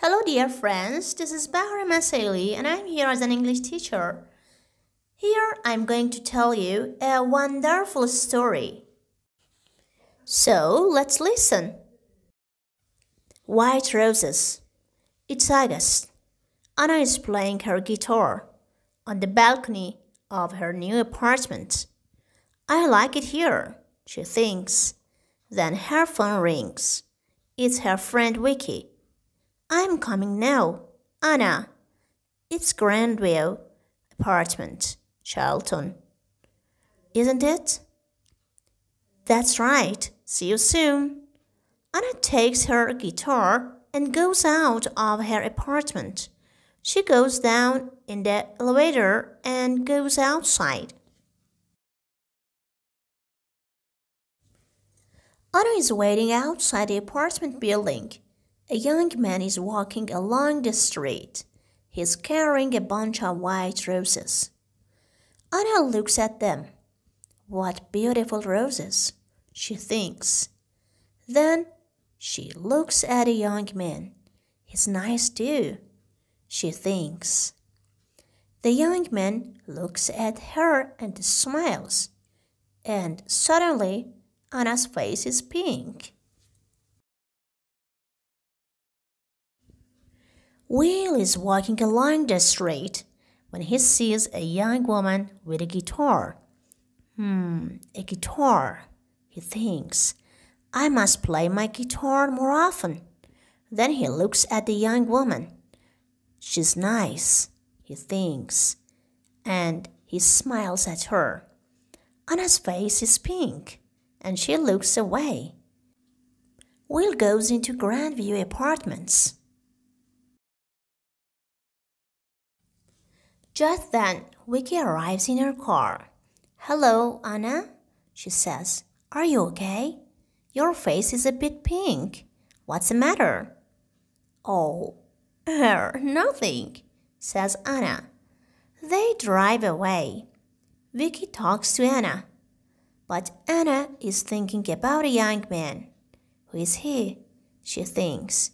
Hello, dear friends. This is Bahar Masali, and I'm here as an English teacher. Here, I'm going to tell you a wonderful story. So, let's listen. White Roses. It's August. Anna is playing her guitar on the balcony of her new apartment. I like it here, she thinks. Then her phone rings. It's her friend Wiki. I'm coming now, Anna. It's Grandview apartment, Charlton. Isn't it? That's right. See you soon. Anna takes her guitar and goes out of her apartment. She goes down in the elevator and goes outside. Anna is waiting outside the apartment building. A young man is walking along the street. He's carrying a bunch of white roses. Anna looks at them. What beautiful roses, she thinks. Then she looks at the young man. He's nice too, she thinks. The young man looks at her and smiles. And suddenly, Anna's face is pink. Will is walking along the street when he sees a young woman with a guitar. A guitar, he thinks. I must play my guitar more often. Then he looks at the young woman. She's nice, he thinks, and he smiles at her. Anna's face is pink, and she looks away. Will goes into Grandview Apartments. Just then, Wiki arrives in her car. Hello, Anna, she says. Are you okay? Your face is a bit pink. What's the matter? Oh, nothing, says Anna. They drive away. Wiki talks to Anna. But Anna is thinking about a young man. Who is he? She thinks.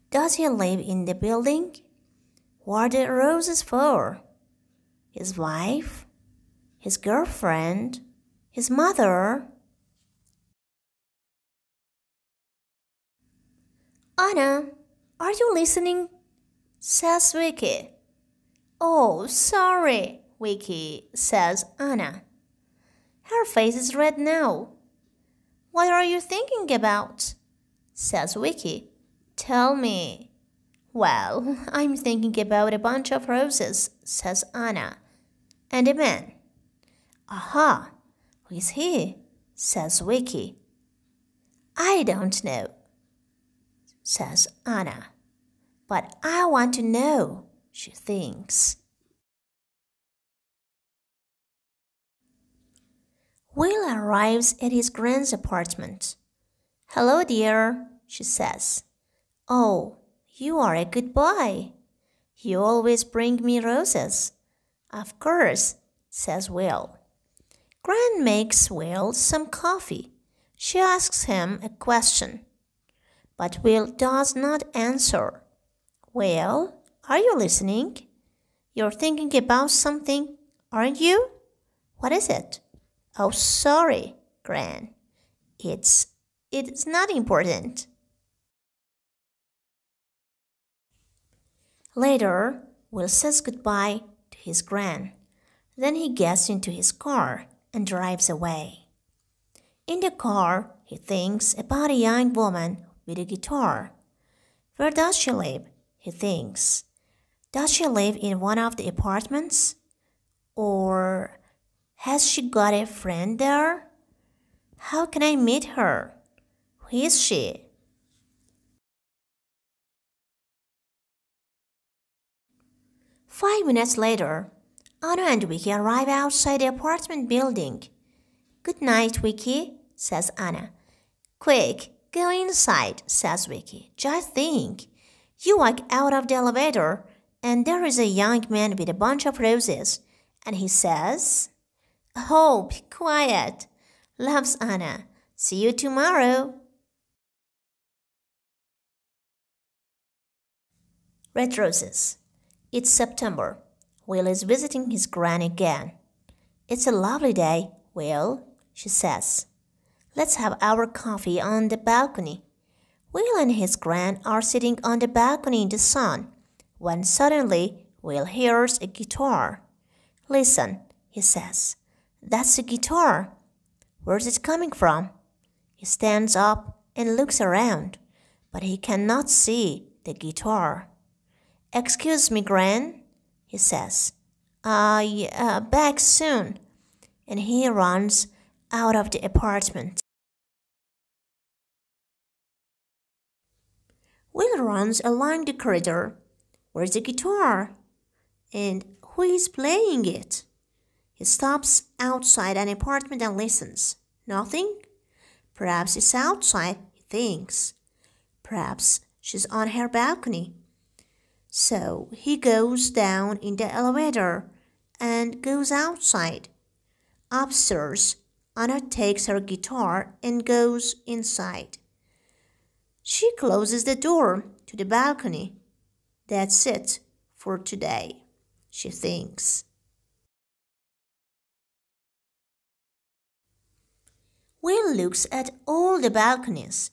Does he live in the building? What are the roses for? His wife? His girlfriend? His mother? Anna, are you listening? Says Wiki. Oh, sorry, Wiki, says Anna. Her face is red now. What are you thinking about? Says Wiki. Tell me. Well, I'm thinking about a bunch of roses, says Anna. And a man. Aha, who is he? Says Wiki. I don't know, says Anna. But I want to know, she thinks. Will arrives at his Gran's apartment. Hello, dear, she says. Oh, you are a good boy. You always bring me roses. Of course, says Will. Gran makes Will some coffee. She asks him a question. But Will does not answer. Will, are you listening? You're thinking about something, aren't you? What is it? Oh, sorry, Gran. It's not important. Later, Will says goodbye to his Gran. Then he gets into his car and drives away. In the car, he thinks about a young woman with a guitar. Where does she live? He thinks. Does she live in one of the apartments? Or has she got a friend there? How can I meet her? Who is she? "5 minutes later, Anna and Wiki arrive outside the apartment building. Good night, Wiki, says Anna. Quick, go inside, says Wiki. Just think. You walk out of the elevator, and there is a young man with a bunch of roses. And he says, Oh, be quiet, loves Anna. See you tomorrow. Red roses. It's September. Will is visiting his gran again. It's a lovely day, Will, she says. Let's have our coffee on the balcony. Will and his gran are sitting on the balcony in the sun when suddenly Will hears a guitar. Listen, he says. That's a guitar. Where's it coming from? He stands up and looks around, but he cannot see the guitar. Excuse me, Gran, he says. Back soon. And he runs out of the apartment. Will runs along the corridor. Where's the guitar? And who is playing it? He stops outside an apartment and listens. Nothing? Perhaps it's outside, he thinks. Perhaps she's on her balcony. So he goes down in the elevator and goes outside. Upstairs, Anna takes her guitar and goes inside. She closes the door to the balcony. That's it for today, she thinks. Will looks at all the balconies,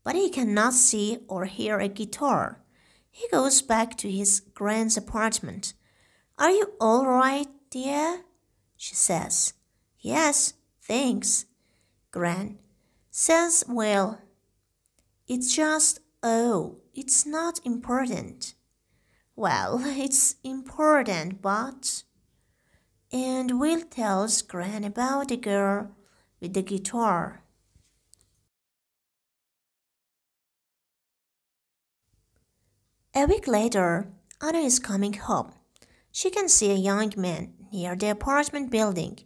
but he cannot see or hear a guitar. He goes back to his Gran's apartment. Are you all right, dear? She says. Yes, thanks. Gran says, well, it's just, it's not important. Well, it's important, but... And Will tells Gran about the girl with the guitar. A week later, Anna is coming home. She can see a young man near the apartment building,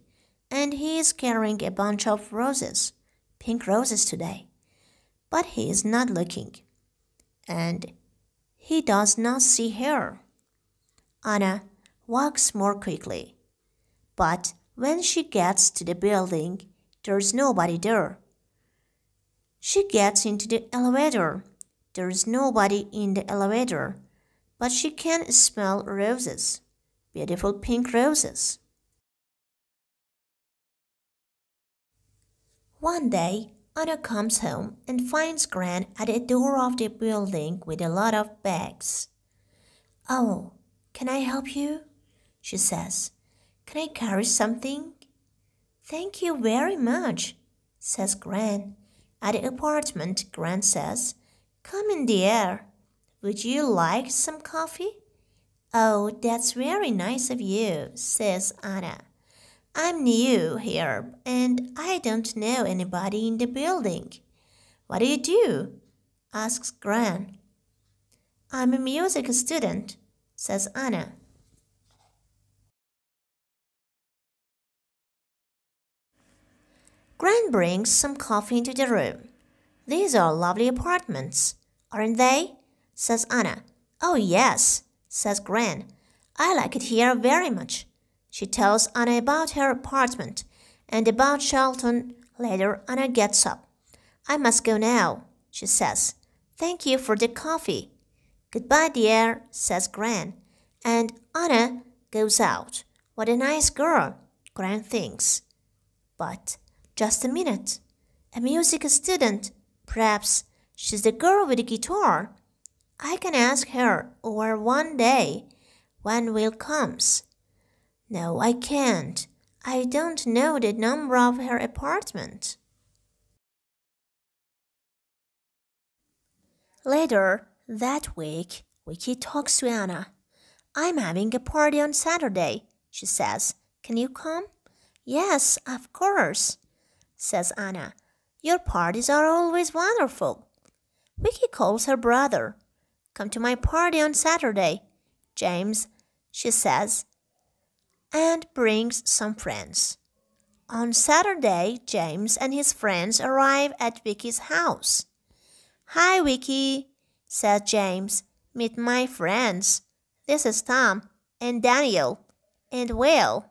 and he is carrying a bunch of roses, pink roses today. But he is not looking, and he does not see her. Anna walks more quickly, but when she gets to the building, there's nobody there. She gets into the elevator. There's nobody in the elevator, but she can smell roses, beautiful pink roses. One day, Anna comes home and finds Gran at the door of the building with a lot of bags. Oh, can I help you? She says. Can I carry something? Thank you very much, says Gran. At the apartment, Gran says, come in dear. Would you like some coffee? Oh, that's very nice of you, says Anna. I'm new here and I don't know anybody in the building. What do you do? Asks Gran. I'm a music student, says Anna. Gran brings some coffee into the room. These are lovely apartments, aren't they? Says Anna. Oh yes, says Gran. I like it here very much. She tells Anna about her apartment and about Charlton. Later, Anna gets up. I must go now, she says. Thank you for the coffee. Goodbye, dear, says Gran. And Anna goes out. What a nice girl, Gran thinks. But just a minute. A music student. Perhaps she's the girl with the guitar. I can ask her over one day when Will comes. No, I can't. I don't know the number of her apartment. Later that week, Wiki talks to Anna. I'm having a party on Saturday, she says. Can you come? Yes, of course, says Anna. Your parties are always wonderful. Wiki calls her brother. Come to my party on Saturday, James, she says, and brings some friends. On Saturday, James and his friends arrive at Wiki's house. Hi, Wiki, said James. Meet my friends. This is Tom and Daniel and Will.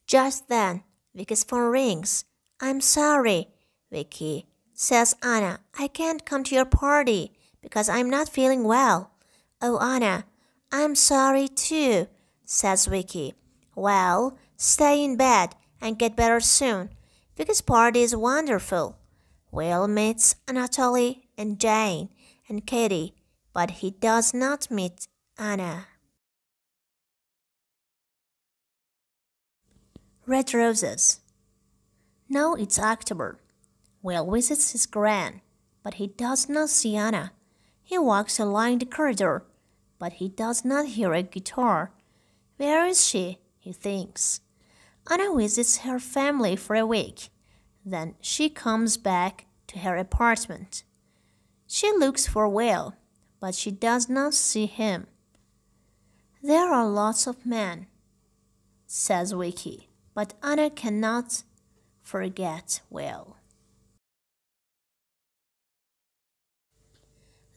Just then, Wiki's phone rings. I'm sorry, Wiki, says Anna. I can't come to your party because I'm not feeling well. Oh, Anna, I'm sorry too, says Wiki. Well, stay in bed and get better soon because party is wonderful. Will meets Anatoly and Jane and Katie, but he does not meet Anna. Red roses. Now it's October. Will visits his Gran, but he does not see Anna. He walks along the corridor, but he does not hear a guitar. Where is she? He thinks. Anna visits her family for a week. Then she comes back to her apartment. She looks for Will, but she does not see him. There are lots of men, says Wiki, but Anna cannot forget Will.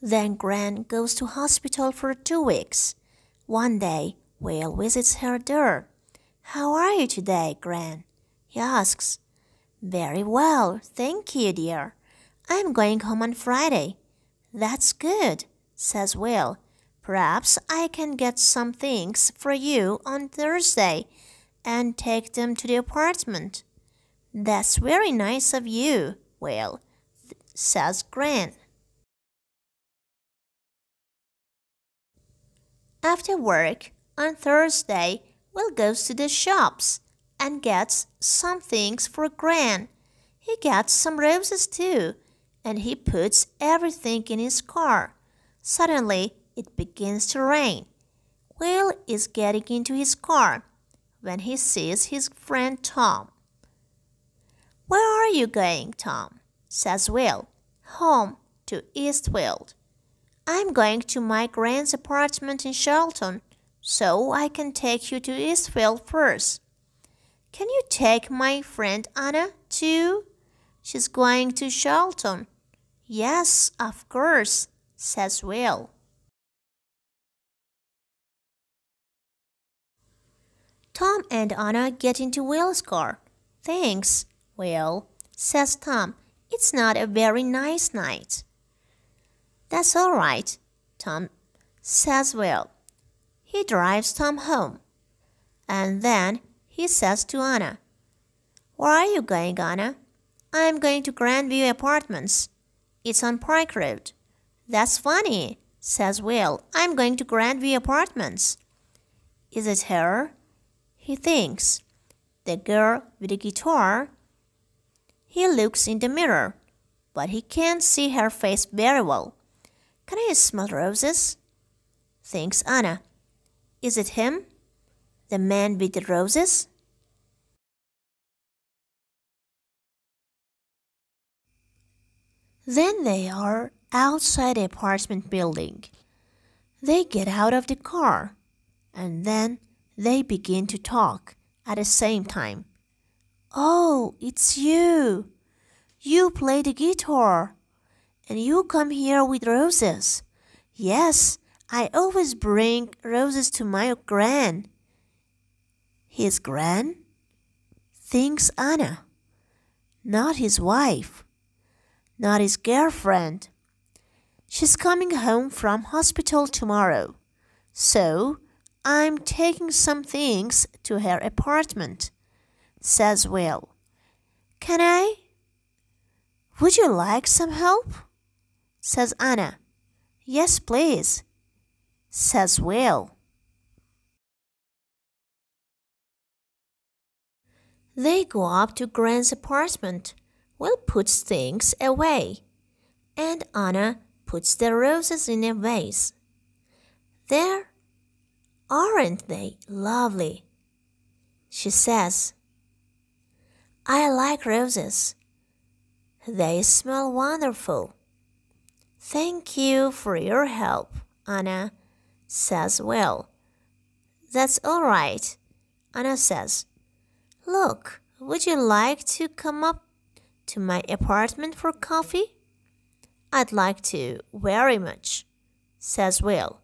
Then Gran goes to hospital for 2 weeks. One day, Will visits her there. How are you today, Gran? He asks. Very well, thank you, dear. I'm going home on Friday. That's good, says Will. Perhaps I can get some things for you on Thursday and take them to the apartment. That's very nice of you, Will, says Gran. After work, on Thursday, Will goes to the shops and gets some things for Gran. He gets some roses too, and he puts everything in his car. Suddenly, it begins to rain. Will is getting into his car when he sees his friend Tom. Where are you going, Tom? Says Will. Home, to Eastfield. I'm going to my Gran's apartment in Charlton, so I can take you to Eastfield first. Can you take my friend Anna, too? She's going to Charlton. Yes, of course, says Will. Tom and Anna get into Will's car. Thanks, Will, says Tom. It's not a very nice night. That's all right, Tom, says Will. He drives Tom home. And then he says to Anna, Where are you going, Anna? I'm going to Grandview Apartments. It's on Park Road. That's funny, says Will. I'm going to Grandview Apartments. Is it her? He thinks. The girl with the guitar? He looks in the mirror, but he can't see her face very well. Can I smell roses? Thinks Anna. Is it him? The man with the roses? Then they are outside the apartment building. They get out of the car, and then they begin to talk at the same time. Oh, it's you. You play the guitar. And you come here with roses. Yes, I always bring roses to my Gran. His Gran? Thinks Anna. Not his wife. Not his girlfriend. She's coming home from hospital tomorrow. So, I'm taking some things to her apartment, says Will. Can I? Would you like some help? Says Anna. Yes, please, says Will. They go up to Gran's apartment. Will puts things away, and Anna puts the roses in a vase. There, aren't they lovely? She says. I like roses. They smell wonderful. Thank you for your help, Anna, says Will. That's all right, Anna says. Look, would you like to come up to my apartment for coffee? I'd like to very much, says Will.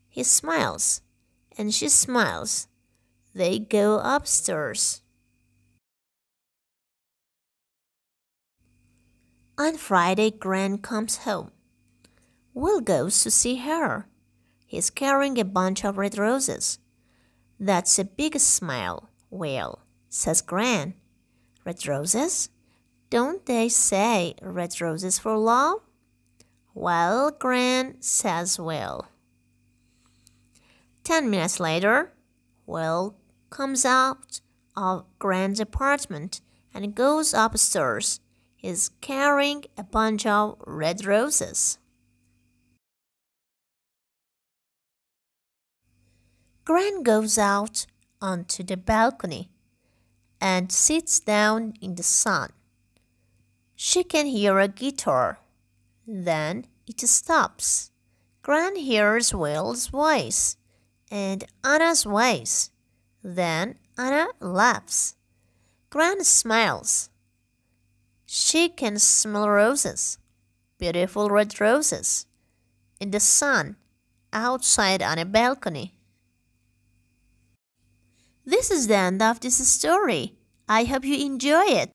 He smiles, and she smiles. They go upstairs. On Friday, Gran comes home. Will goes to see her. He's carrying a bunch of red roses. That's a big smile, Will, says Gran. Red roses? Don't they say red roses for love? Well, Gran, says Will. 10 minutes later, Will comes out of Gran's apartment and goes upstairs. He's carrying a bunch of red roses. Gran goes out onto the balcony and sits down in the sun. She can hear a guitar. Then it stops. Gran hears Will's voice and Anna's voice. Then Anna laughs. Gran smiles. She can smell roses, beautiful red roses, in the sun, outside on a balcony. This is the end of this story. I hope you enjoy it.